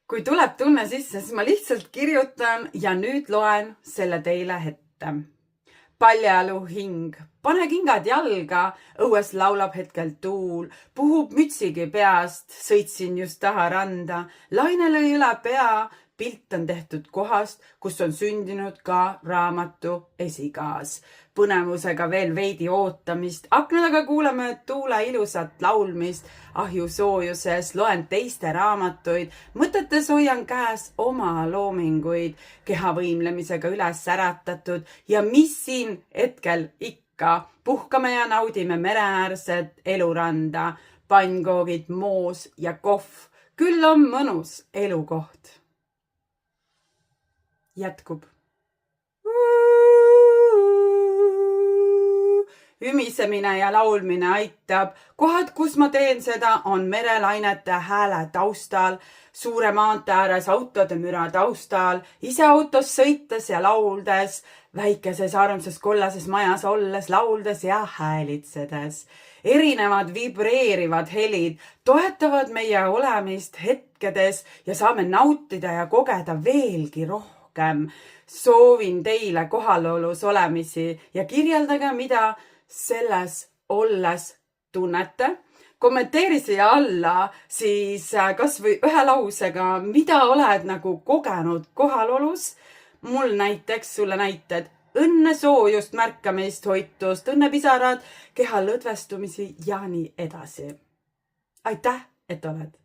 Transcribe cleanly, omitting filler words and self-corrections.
Kui tuleb tunne sisse, siis ma lihtsalt kirjutan ja nüüd loen selle teile ette. Paljajalu hing, pane kingad jalga, õues laulab hetkel tuul, puhub mütsigi peast, sõitsin just taha randa, laine lõi üle pea, pilt on tehtud kohast, kus on sündinud ka raamatu esikaas. Põnevusega veel veidi ootamist, akna taga kuuleme tuule ilusat laulmist, ahju soojuses loen teiste raamatuid, mõtetes hoian käes oma loominguid, keha võimlemisega üles äratatud ja mis siin hetkel ikka, puhkame ja naudime mereäärset eluranda, pannkoogid, moos ja kohv, küll on mõnus elukoht. Jätkub. Ümisemine ja laulmine aitab. Kohad, kus ma teen seda, on merelainete hääle taustal, suure maantee ääres autode müra taustal, ise autos sõites ja lauldes, väikeses armsas kollases majas olles, lauldes ja häälitsedes. Erinevad vibreerivad helid toetavad meie olemist hetkedes ja saame nautida ja kogeda veelgi rohkem. Soovin teile kohalolus olemisi ja kirjeldage, mida selles olles tunnete. Kommenteeri siia alla siis kas või ühe lausega, mida oled kogenud kohalolus. Mul näiteks, sulle näited, õnne, soojust, märkamist, hoitust, õnnepisarad, keha lõdvestumisi ja nii edasi. Aitäh, et oled!